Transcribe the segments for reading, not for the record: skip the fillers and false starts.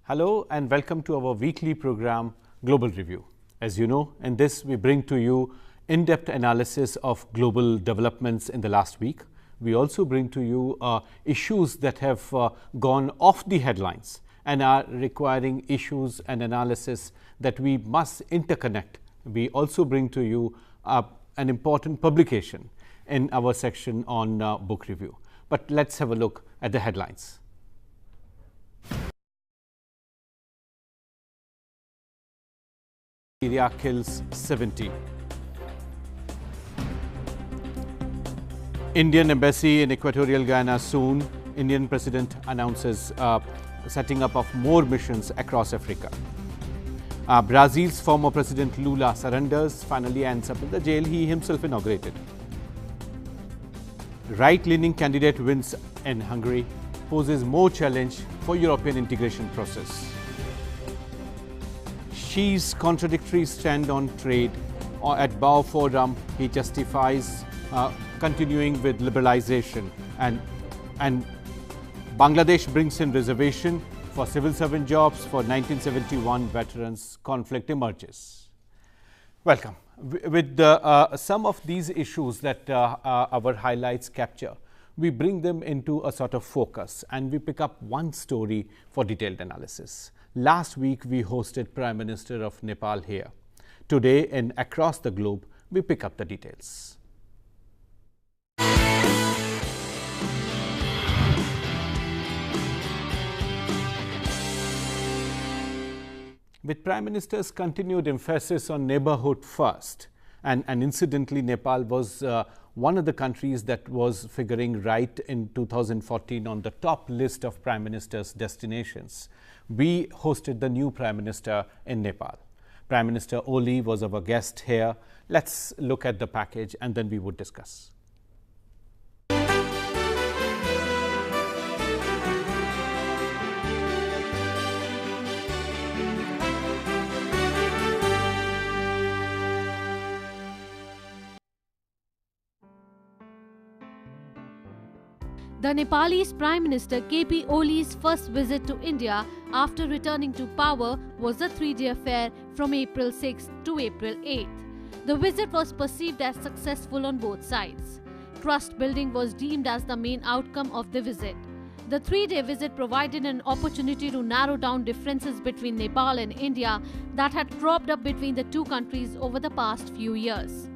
Hello and welcome to our weekly program, Global Review. As you know, in this we bring to you in-depth analysis of global developments in the last week. We also bring to you issues that have gone off the headlines and are requiring issues and analysis that we must interconnect. We also bring to you an important publication in our section on book review. But let's have a look at the headlines. Syria kills 70. Indian embassy in Equatorial Guinea soon. Indian president announces setting up of more missions across Africa. Brazil's former president Lula surrenders, finally ends up in the jail he himself inaugurated. Right-leaning candidate wins in Hungary, poses more challenge for European integration process. Xi's contradictory stand on trade. At Bao Forum, he justifies continuing with liberalization, and Bangladesh brings in reservation for civil servant jobs for 1971 veterans. Conflict emerges. Welcome. With some of these issues that our highlights capture, we bring them into a sort of focus and we pick up one story for detailed analysis. Last week, we hosted Prime Minister of Nepal here. Today, and across the globe, we pick up the details. With Prime Minister's continued emphasis on neighborhood first, and incidentally, Nepal was one of the countries that was figuring right in 2014 on the top list of Prime Minister's destinations. We hosted the new Prime Minister in Nepal. Prime Minister Oli was our guest here. Let's look at the package and then we would discuss. The Nepalese Prime Minister K.P.Oli's first visit to India after returning to power was a 3-day affair from April 6th to April 8th. The visit was perceived as successful on both sides. Trust building was deemed as the main outcome of the visit. The 3-day visit provided an opportunity to narrow down differences between Nepal and India that had cropped up between the two countries over the past few years.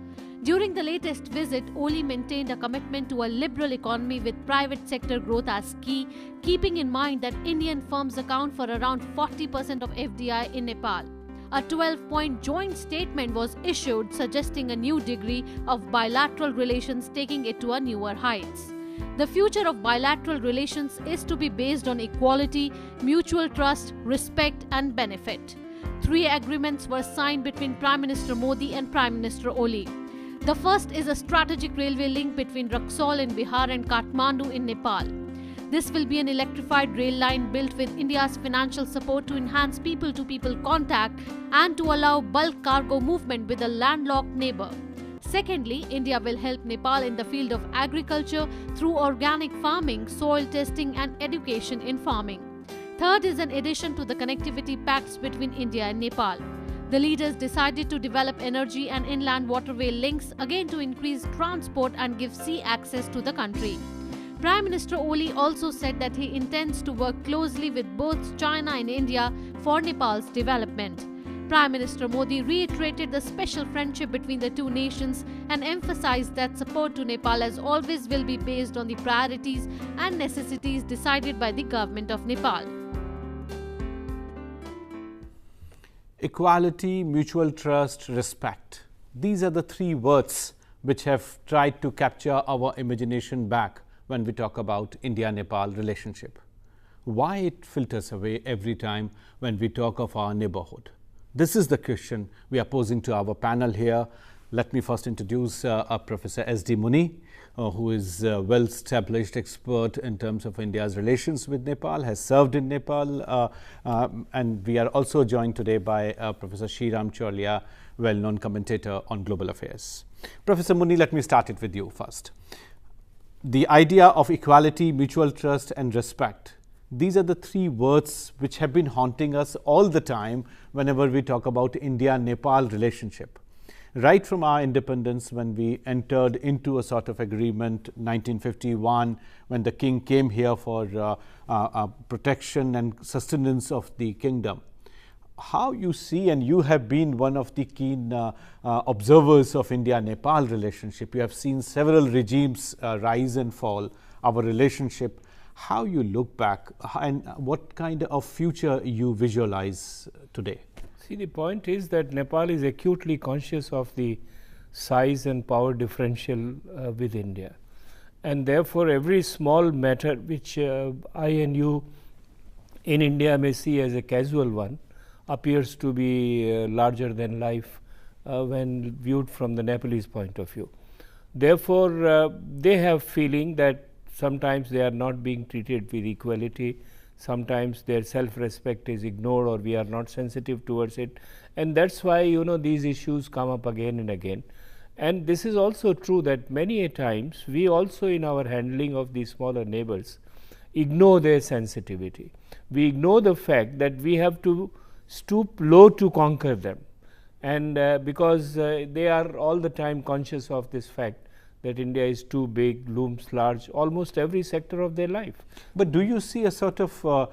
During the latest visit, Oli maintained a commitment to a liberal economy with private sector growth as key, keeping in mind that Indian firms account for around 40% of FDI in Nepal. A 12-point joint statement was issued suggesting a new degree of bilateral relations, taking it to a newer heights. The future of bilateral relations is to be based on equality, mutual trust, respect and benefit. 3 agreements were signed between Prime Minister Modi and Prime Minister Oli. The first is a strategic railway link between Raxaul in Bihar and Kathmandu in Nepal. This will be an electrified rail line built with India's financial support to enhance people-to-people contact and to allow bulk cargo movement with a landlocked neighbor. Secondly, India will help Nepal in the field of agriculture through organic farming, soil testing and education in farming. Third is an addition to the connectivity pacts between India and Nepal. The leaders decided to develop energy and inland waterway links again to increase transport and give sea access to the country. Prime Minister Oli also said that he intends to work closely with both China and India for Nepal's development. Prime Minister Modi reiterated the special friendship between the two nations and emphasized that support to Nepal as always will be based on the priorities and necessities decided by the government of Nepal. Equality, mutual trust, respect. These are the 3 words which have tried to capture our imagination back when we talk about India-Nepal relationship. Why it filters away every time when we talk of our neighborhood? This is the question we are posing to our panel here. Let me first introduce Professor S.D. Muni, who is a well-established expert in terms of India's relations with Nepal, has served in Nepal, and we are also joined today by Professor Sreeram Chaulia, well-known commentator on global affairs. Professor Muni, let me start it with you first. The idea of equality, mutual trust and respect, These are the three words which have been haunting us all the time whenever we talk about India-Nepal relationship. Right from our independence, when we entered into a sort of agreement, 1951, when the king came here for protection and sustenance of the kingdom. How you see, and you have been one of the keen observers of India-Nepal relationship, you have seen several regimes rise and fall, our relationship. How you look back and what kind of future you visualize today? See, the point is that Nepal is acutely conscious of the size and power differential with India, and therefore every small matter which I and you in India may see as a casual one appears to be larger than life when viewed from the Nepalese point of view. Therefore, they have feeling that sometimes they are not being treated with equality, sometimes their self-respect is ignored or we are not sensitive towards it, and that is why these issues come up again and again. And this is also true that many a times we also in our handling of these smaller neighbors ignore their sensitivity. We ignore the fact that we have to stoop low to conquer them, and because they are all the time conscious of this fact that India is too big, looms large, almost every sector of their life. But do you see a sort of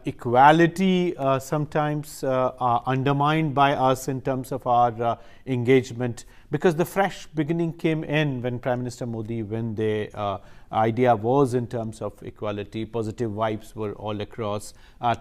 equality sometimes undermined by us in terms of our engagement? Because the fresh beginning came in when Prime Minister Modi, when the idea was in terms of equality, positive vibes were all across.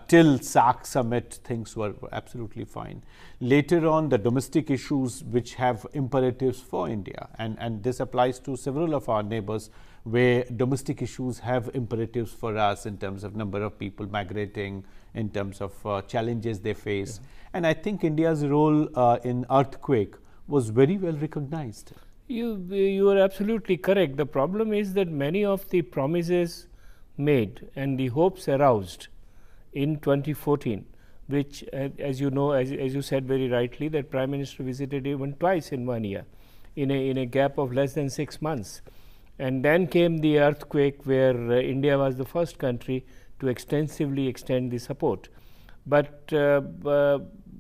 Till SAC summit, things were absolutely fine. Later on, the domestic issues which have imperatives for India, and this applies to several of our neighbors, where domestic issues have imperatives for us in terms of number of people migrating, in terms of challenges they face. And I think India's role in earthquake was very well recognized. You are absolutely correct. The problem is that many of the promises made and the hopes aroused in 2014, which as you know, as you said very rightly, that Prime Minister visited even twice in 1 year, in a gap of less than 6 months. And then came the earthquake, where India was the first country to extensively extend the support. But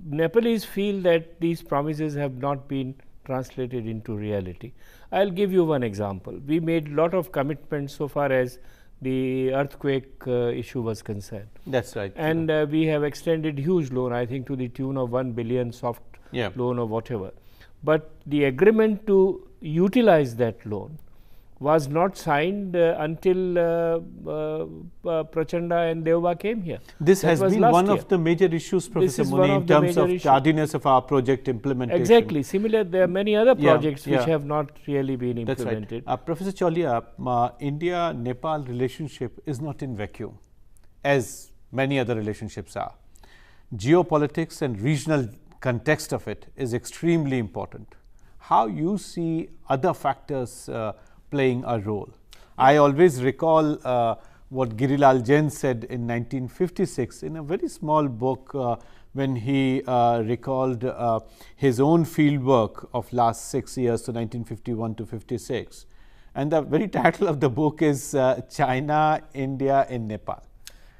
Nepalese feel that these promises have not been translated into reality. I will give you one example. We made lot of commitments so far as the earthquake issue was concerned. That's right. And we have extended huge loan, I think to the tune of 1 billion soft loan or whatever. But the agreement to utilize that loan was not signed until Prachanda and Deuba came here. This has been one of the major issues, Professor Muni, in terms of tardiness of our project implementation. Exactly. Similar, there are many other projects which have not really been implemented. That's right. Professor Chaulia, India-Nepal relationship is not in vacuum, as many other relationships are. Geopolitics and regional context of it is extremely important. How you see other factors playing a role? I always recall what Girilal Jain said in 1956 in a very small book when he recalled his own field work of last 6 years, so 1951 to 56. And the very title of the book is China, India and Nepal.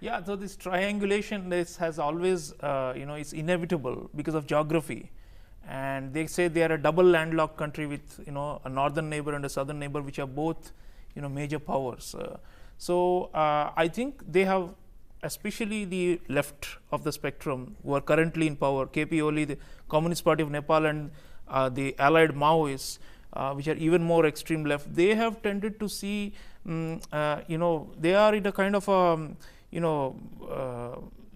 Yeah, so this triangulation has always, it's inevitable because of geography. And they say they are a double landlocked country with a northern neighbor and a southern neighbor, which are both major powers. So I think they have, especially the left of the spectrum who are currently in power, K.P.Oli, the Communist Party of Nepal, and the allied Maoists, which are even more extreme left. They have tended to see, they are in a kind of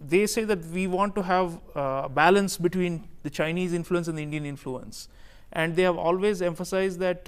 they say that we want to have a balance between the Chinese influence and the Indian influence. And they have always emphasized that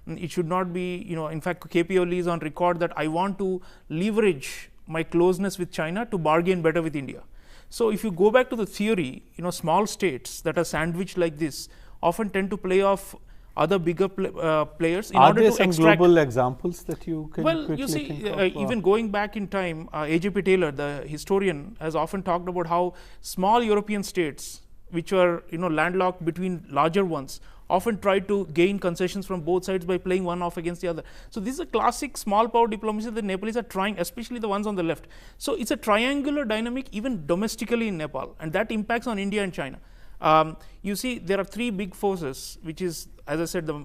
it should not be, in fact, K.P.Oli is on record that I want to leverage my closeness with China to bargain better with India. So if you go back to the theory, small states that are sandwiched like this often tend to play off other bigger players in order to extract. Are there some global examples that you can quickly you see, think of? Even going back in time, A.J.P. Taylor, the historian, has often talked about how small European states which were landlocked between larger ones, often tried to gain concessions from both sides by playing one off against the other. So, this is a classic small power diplomacy that the Nepalese are trying, especially the ones on the left. So, it is a triangular dynamic even domestically in Nepal, and that impacts on India and China. You see, there are three big forces, which is, as I said, the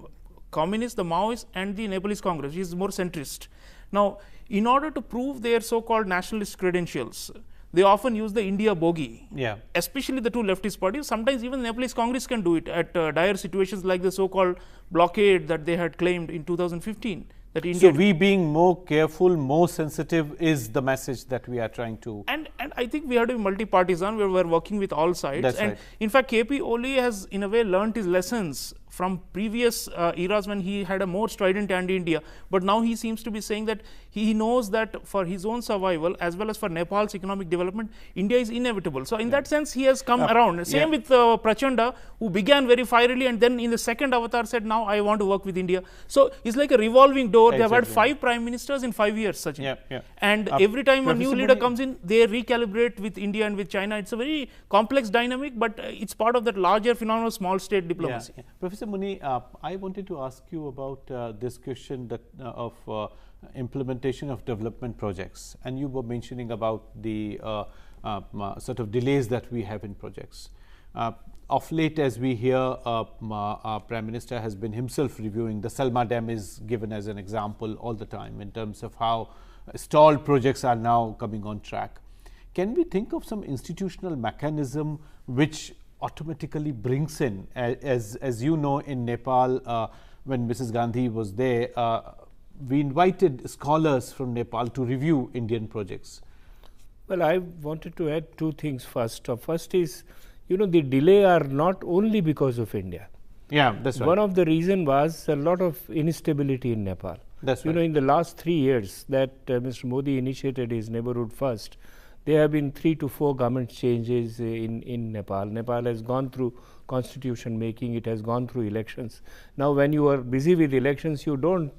Communists, the Maoists, and the Nepalese Congress, which is more centrist. Now, in order to prove their so-called nationalist credentials, they often use the India bogey, especially the two leftist parties. Sometimes even the Nepalese Congress can do it at dire situations like the so-called blockade that they had claimed in 2015. That India so, we being more careful, more sensitive is the message that we are trying to. And I think we have to be multi-partisan, where we are working with all sides. That's and right. In fact, K.P.Oli has in a way learnt his lessons from previous eras when he had a more strident anti-India, but now he seems to be saying that he knows that for his own survival as well as for Nepal's economic development, India is inevitable. So, in that sense, he has come around. Same with Prachanda, who began very fierily and then in the second avatar said, now I want to work with India. So, it's like a revolving door. They have had 5 prime ministers in 5 years, Sachin. And every time a new leader comes in, they recalibrate with India and with China. It's a very complex dynamic, but it's part of that larger phenomenon of small state diplomacy. Professor Muni, I wanted to ask you about this question that of implementation of development projects, and you were mentioning about the sort of delays that we have in projects. Of late, as we hear, our Prime Minister has been himself reviewing. The Salma Dam is given as an example all the time in terms of how stalled projects are now coming on track. Can we think of some institutional mechanism which automatically brings in, as you know, in Nepal, when Mrs. Gandhi was there, we invited scholars from Nepal to review Indian projects. Well, I wanted to add 2 things first. First is, the delay are not only because of India. Yeah, that's right. One of the reason was a lot of instability in Nepal. That's right. In the last 3 years that Mr. Modi initiated his neighborhood first, there have been 3 to 4 government changes in Nepal. Nepal has gone through constitution making, it has gone through elections. Now, when you are busy with elections, you don't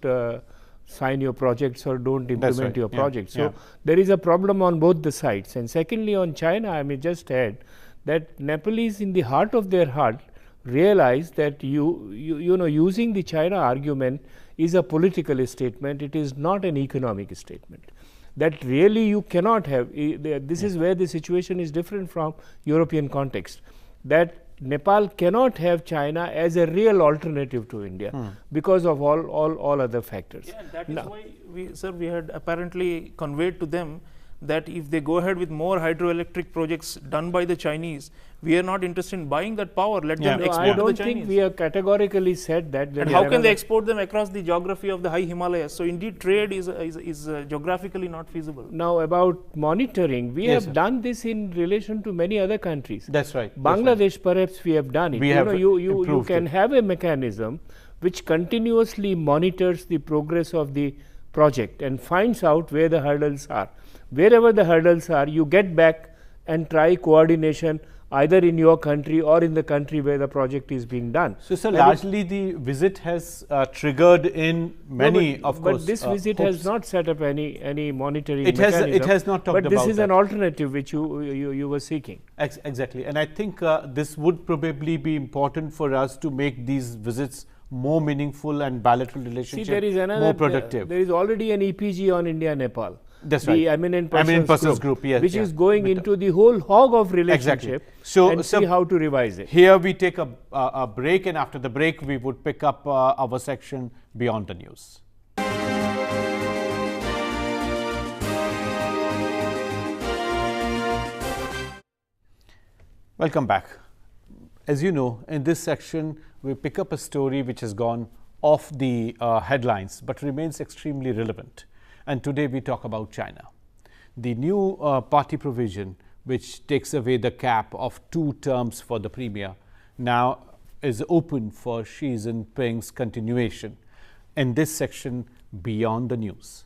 sign your projects or don't implement your projects. So, there is a problem on both the sides. And secondly, on China, I may just add that Nepalese, in the heart of their heart, realize that using the China argument is a political statement, it is not an economic statement. That really you cannot have, this is where the situation is different from European context, that Nepal cannot have China as a real alternative to India because of all other factors. Yeah, that is why we had apparently conveyed to them that if they go ahead with more hydroelectric projects done by the Chinese, we are not interested in buying that power, let them export to the Chinese. I don't think we have categorically said that. And how can they export them across the geography of the high Himalayas? So, indeed trade is geographically not feasible. Now, about monitoring, we have done this in relation to many other countries. That's right. Bangladesh, perhaps we have done it. You can have a mechanism which continuously monitors the progress of the project and finds out where the hurdles are. Wherever the hurdles are, you get back and try coordination either in your country or in the country where the project is being done. So, sir, largely the visit has triggered in many, of course. But this visit has not set up any monitoring mechanism. It has not talked about that. But this is an alternative which you were seeking. Exactly. And I think this would probably be important for us to make these visits more meaningful and bilateral relationship more productive. There is already an EPG on India-Nepal. That's right. The Eminent Persons Group, yes, which is going into the whole hog of relationship and see how to revise it. Here we take a break, and after the break we would pick up our section Beyond the News. Welcome back. As you know, in this section we pick up a story which has gone off the headlines but remains extremely relevant. And today we talk about China. The new party provision, which takes away the cap of 2 terms for the premier, now is open for Xi Jinping's continuation. In this section, Beyond the News.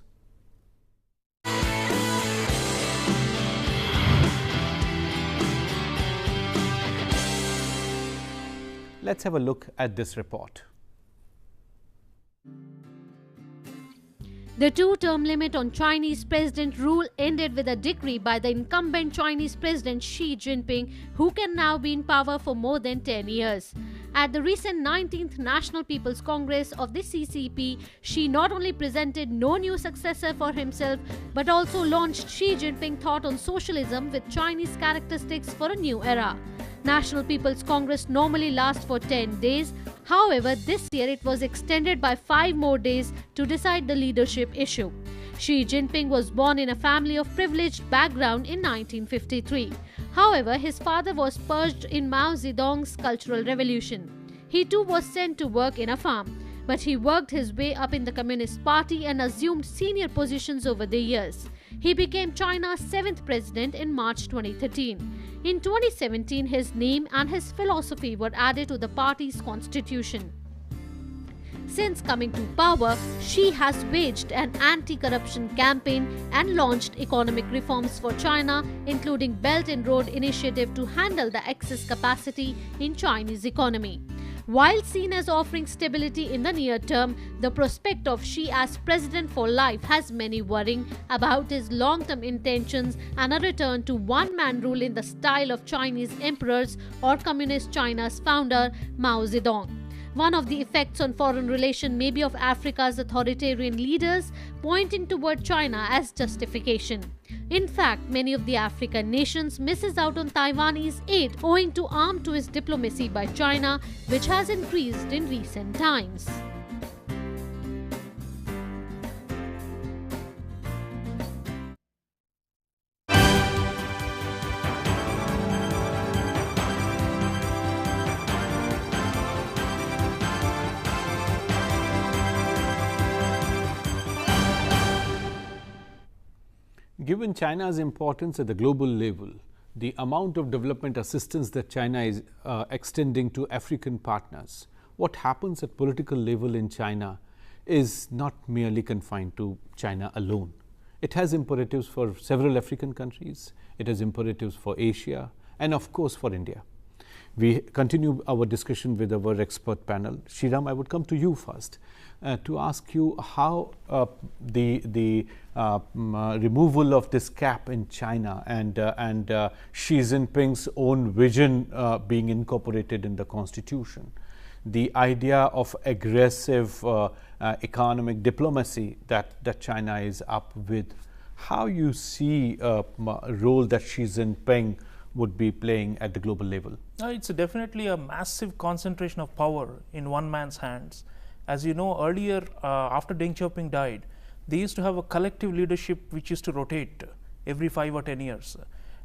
Let's have a look at this report. The two-term limit on Chinese president rule ended with a decree by the incumbent Chinese president Xi Jinping, who can now be in power for more than 10 years. At the recent 19th National People's Congress of the CCP, Xi not only presented no new successor for himself, but also launched Xi Jinping thought on socialism with Chinese characteristics for a new era. National People's Congress normally lasts for 10 days. However, this year it was extended by 5 more days to decide the leadership issue. Xi Jinping was born in a family of privileged background in 1953. However, his father was purged in Mao Zedong's Cultural Revolution. He too was sent to work in a farm, but he worked his way up in the Communist Party and assumed senior positions over the years. He became China's 7th president in March 2013. In 2017, his name and his philosophy were added to the party's constitution. Since coming to power, Xi has waged an anti-corruption campaign and launched economic reforms for China, including Belt and Road Initiative to handle the excess capacity in Chinese economy. While seen as offering stability in the near term, the prospect of Xi as president for life has many worrying about his long-term intentions and a return to one-man rule in the style of Chinese emperors or Communist China's founder Mao Zedong. One of the effects on foreign relations may be of Africa's authoritarian leaders pointing toward China as justification. In fact, many of the African nations misses out on Taiwanese aid owing to armed twist diplomacy by China, which has increased in recent times. Given China's importance at the global level, the amount of development assistance that China is extending to African partners, what happens at political level in China is not merely confined to China alone. It has imperatives for several African countries, it has imperatives for Asia, and of course for India. We continue our discussion with our expert panel. Sreeram, I would come to you first to ask you how the removal of this cap in China and Xi Jinping's own vision being incorporated in the constitution, the idea of aggressive economic diplomacy that China is up with, how you see a role that Xi Jinping would be playing at the global level? It's definitely a massive concentration of power in one man's hands. As you know, earlier, after Deng Xiaoping died, they used to have a collective leadership which used to rotate every 5 or 10 years.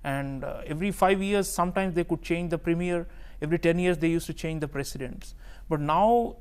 And every 5 years, sometimes they could change the premier. Every 10 years, they used to change the presidents. But now,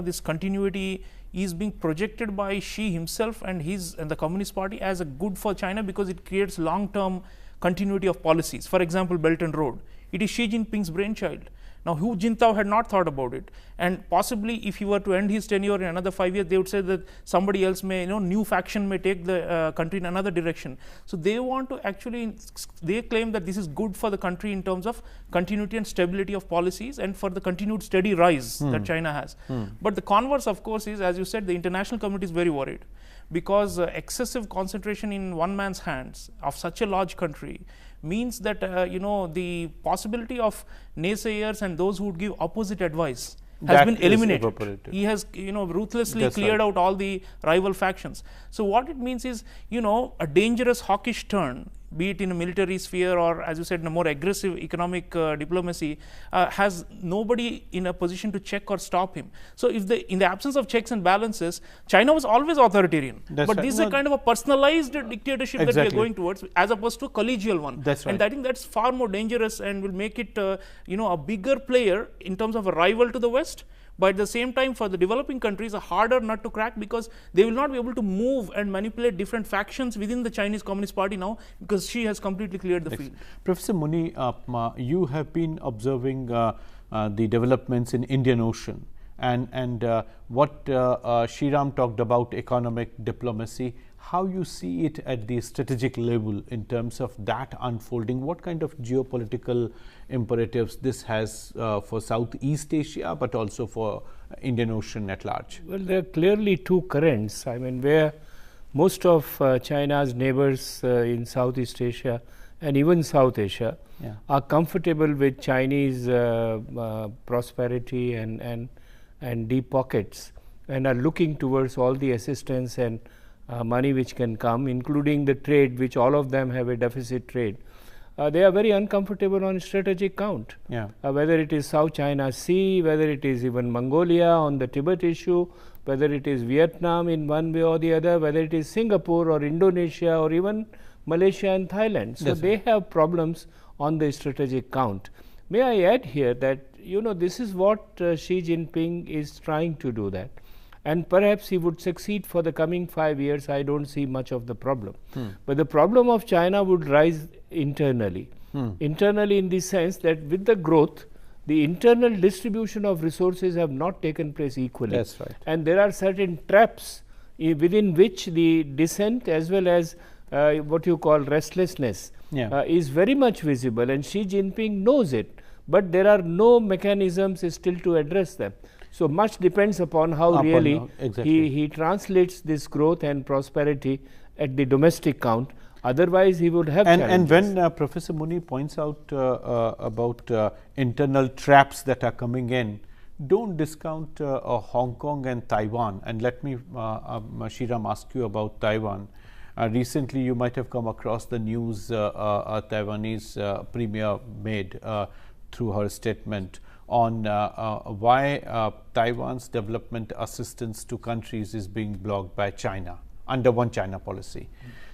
this continuity is being projected by Xi himself and the Communist Party as a good for China because it creates long-term continuity of policies. For example, Belt and Road. It is Xi Jinping's brainchild. Now, Hu Jintao had not thought about it, and possibly if he were to end his tenure in another 5 years, they would say that somebody else may, new faction may take the country in another direction. So they want to actually, they claim that this is good for the country in terms of continuity and stability of policies and for the continued steady rise that China has. But the converse, of course, is, as you said, the international community is very worried because excessive concentration in one man's hands of such a large country means that the possibility of naysayers and those who would give opposite advice has been eliminated. He has ruthlessly cleared out all the rival factions. So what it means is a dangerous hawkish turn, be it in a military sphere or, as you said, in a more aggressive economic diplomacy, has nobody in a position to check or stop him. So if in the absence of checks and balances, China was always authoritarian. But this is a kind of a personalized dictatorship that we are going towards, as opposed to a collegial one. And I think that's far more dangerous and will make it a bigger player in terms of a rival to the West. But at the same time, for the developing countries, a harder nut to crack because they will not be able to move and manipulate different factions within the Chinese Communist Party now because Xi has completely cleared the field. Professor Muni, you have been observing the developments in Indian Ocean and what Sreeram talked about economic diplomacy, how you see it at the strategic level in terms of that unfolding, what kind of geopolitical imperatives this has for Southeast Asia, but also for Indian Ocean at large? Well, there are clearly two currents. I mean, where most of China's neighbors in Southeast Asia and even South Asia are comfortable with Chinese prosperity and deep pockets, and are looking towards all the assistance and money which can come, including the trade, which all of them have a deficit trade. They are very uncomfortable on strategic count, whether it is South China Sea, whether it is even Mongolia on the Tibet issue, whether it is Vietnam in one way or the other, whether it is Singapore or Indonesia or even Malaysia and Thailand. So, they have problems on the strategic count. May I add here that this is what Xi Jinping is trying to do that, and perhaps he would succeed for the coming 5 years. I don't see much of the problem. But the problem of China would rise internally. Internally in the sense that with the growth, the internal distribution of resources have not taken place equally. That's right. And there are certain traps within which the dissent as well as what you call restlessness is very much visible, and Xi Jinping knows it, but there are no mechanisms still to address them. So, much depends upon how really he translates this growth and prosperity at the domestic count. Otherwise, he would have challenges. And when Professor Muni points out about internal traps that are coming in, don't discount Hong Kong and Taiwan. And let me, Sreeram, ask you about Taiwan. Recently, you might have come across the news a Taiwanese premier made through her statement on why Taiwan's development assistance to countries is being blocked by China under one China policy.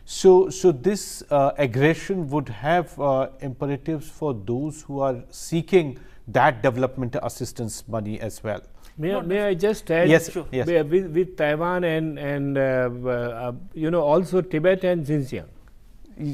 So this aggression would have imperatives for those who are seeking that development assistance money as well. May I just add? Yes, sure. Yes. With Taiwan and also Tibet and Xinjiang.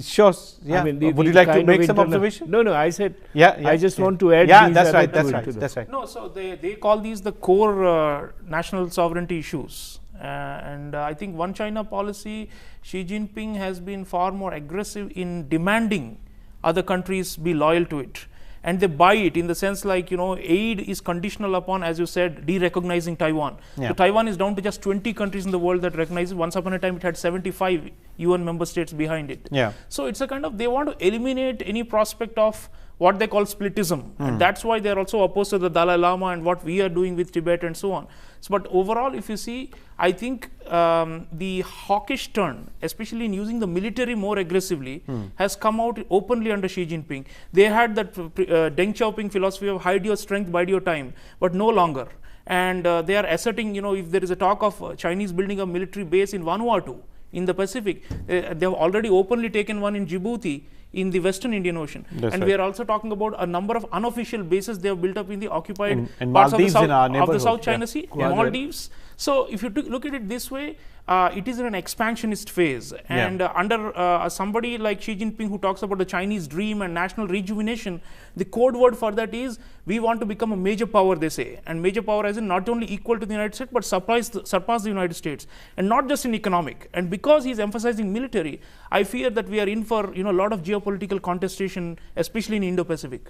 Sure. Yeah. I mean, would you like to make some observation? No. I said. I just want to add. That's right. That's right. No. So they call these the core national sovereignty issues, and I think one China policy. Xi Jinping has been far more aggressive in demanding other countries be loyal to it. And they buy it in the sense like, aid is conditional upon, as you said, de-recognizing Taiwan. So Taiwan is down to just 20 countries in the world that recognize it. Once upon a time, it had 75 UN member states behind it. So it's a kind of, they want to eliminate any prospect of what they call splitism. And that's why they're also opposed to the Dalai Lama and what we are doing with Tibet and so on. So, but overall, if you see, I think the hawkish turn, especially in using the military more aggressively, has come out openly under Xi Jinping. They had that Deng Xiaoping philosophy of hide your strength, bide your time, but no longer. And they are asserting, if there is a talk of Chinese building a military base in Vanuatu, in the Pacific, they have already openly taken one in Djibouti, in the Western Indian Ocean. We are also talking about a number of unofficial bases they have built up in the occupied parts of the South China Sea, Maldives. So, if you look at it this way, it is in an expansionist phase, and under somebody like Xi Jinping who talks about the Chinese dream and national rejuvenation, the code word for that is we want to become a major power, they say, and major power as in not only equal to the United States but surpass the United States, and not just in economic. And because he is emphasizing military, I fear that we are in for a lot of geopolitical contestation, especially in Indo-Pacific.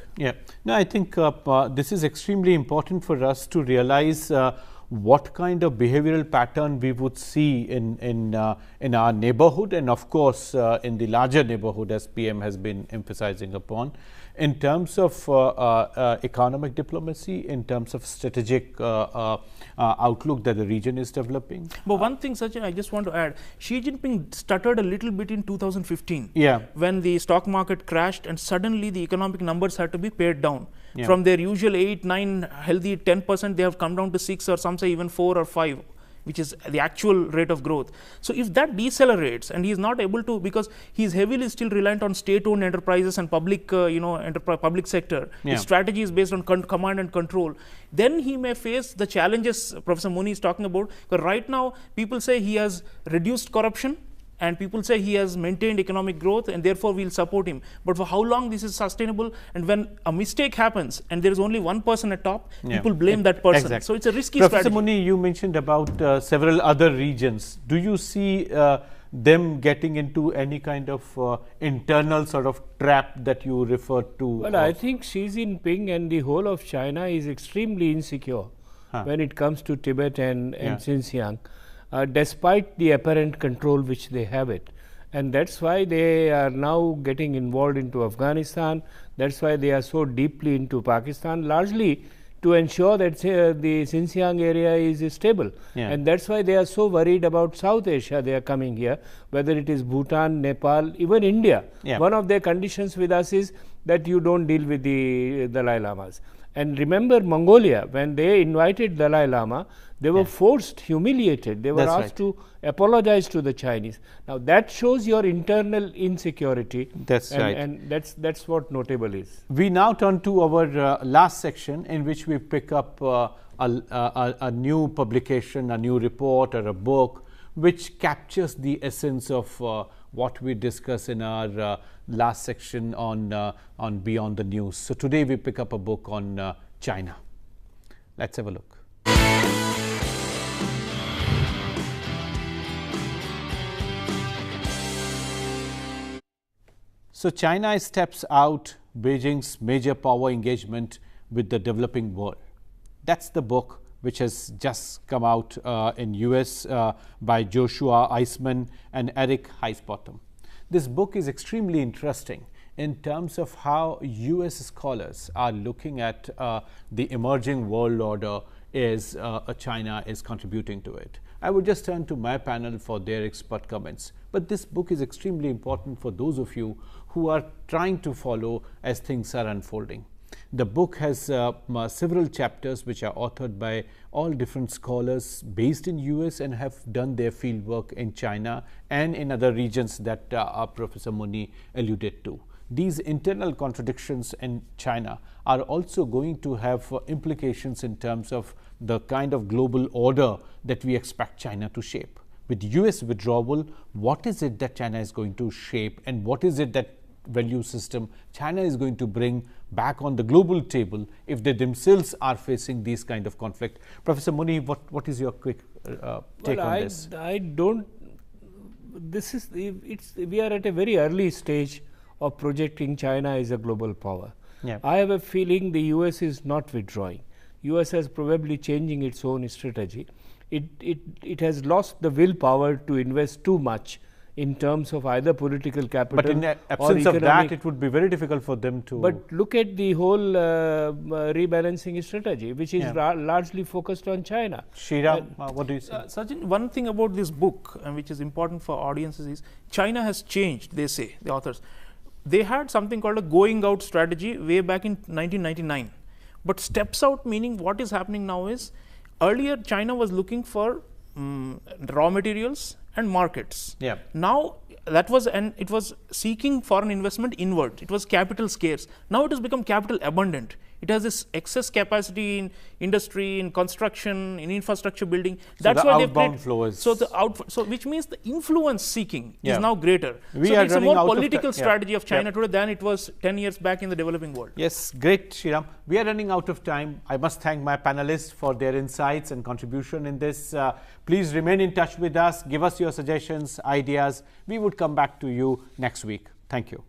No, I think this is extremely important for us to realize what kind of behavioral pattern we would see in our neighborhood, and of course in the larger neighborhood, as PM has been emphasizing upon, in terms of economic diplomacy, in terms of strategic outlook that the region is developing. But one thing, Sachin, I just want to add, Xi Jinping stuttered a little bit in 2015 when the stock market crashed and suddenly the economic numbers had to be pared down. From their usual 8, 9, healthy 10%, they have come down to 6, or some say even 4 or 5, which is the actual rate of growth. So, if that decelerates and he is not able to, because he is heavily still reliant on state-owned enterprises and public, public sector, his strategy is based on command and control, then he may face the challenges Professor Muni is talking about. Because right now, people say he has reduced corruption, and people say he has maintained economic growth and therefore we will support him. But for how long this is sustainable, and when a mistake happens and there is only one person at top, people blame that person. So, it's a risky strategy. Professor Muni, you mentioned about several other regions. Do you see them getting into any kind of internal sort of trap that you referred to? Well, I think Xi Jinping and the whole of China is extremely insecure when it comes to Tibet and Xinjiang. despite the apparent control which they have it. And that's why they are now getting involved into Afghanistan. That's why they are so deeply into Pakistan, largely to ensure that the Xinjiang area is stable. Yeah. And that's why they are so worried about South Asia. They are coming here, whether it is Bhutan, Nepal, even India. Yeah. One of their conditions with us is that you don't deal with the Dalai Lamas. And remember Mongolia, when they invited Dalai Lama, they were forced, humiliated. They were That's asked right. to apologize to the Chinese. Now that shows your internal insecurity. That's right. And that's what notable is. We now turn to our last section, in which we pick up a new publication, a new report or a book which captures the essence of what we discuss in our last section on Beyond the News. So today we pick up a book on China. Let's have a look. So China steps out Beijing's major power engagement with the developing world. That's the book which has just come out in US by Joshua Eisman and Eric Heisbottom. This book is extremely interesting in terms of how US scholars are looking at the emerging world order as China is contributing to it. I would just turn to my panel for their expert comments. But this book is extremely important for those of you who are trying to follow as things are unfolding. The book has several chapters which are authored by all different scholars based in US and have done their field work in China and in other regions that Professor Muni alluded to. These internal contradictions in China are also going to have implications in terms of the kind of global order that we expect China to shape. With US withdrawal, what is it that China is going to shape, and what is it that value system China is going to bring back on the global table if they themselves are facing these kind of conflict? Professor Muni, what is your quick take on this? I don't. This is we are at a very early stage of projecting China as a global power. Yeah. I have a feeling the US is not withdrawing. US is probably changing its own strategy. It has lost the willpower to invest too much in terms of either political capital. But in the absence of that, it would be very difficult for them to. But look at the whole rebalancing strategy, which is largely focused on China. Sreeram, what do you say? Sajjan, one thing about this book, which is important for audiences, is China has changed, they say, the authors. They had something called a going out strategy way back in 1999. But steps out, meaning what is happening now is, earlier China was looking for raw materials and markets. Yeah. Now that was, and it was seeking foreign investment inward. It was capital scarce. Now it has become capital abundant. It has this excess capacity in industry, in construction, in infrastructure building. So that's the why outbound flow is. So which means the influence seeking is now greater. We so are it's a running more out of political strategy of China Yeah. today than it was 10 years back in the developing world. Yes, great, Sreeram. We are running out of time. I must thank my panelists for their insights and contribution in this. Please remain in touch with us. Give us your suggestions, ideas. We would come back to you next week. Thank you.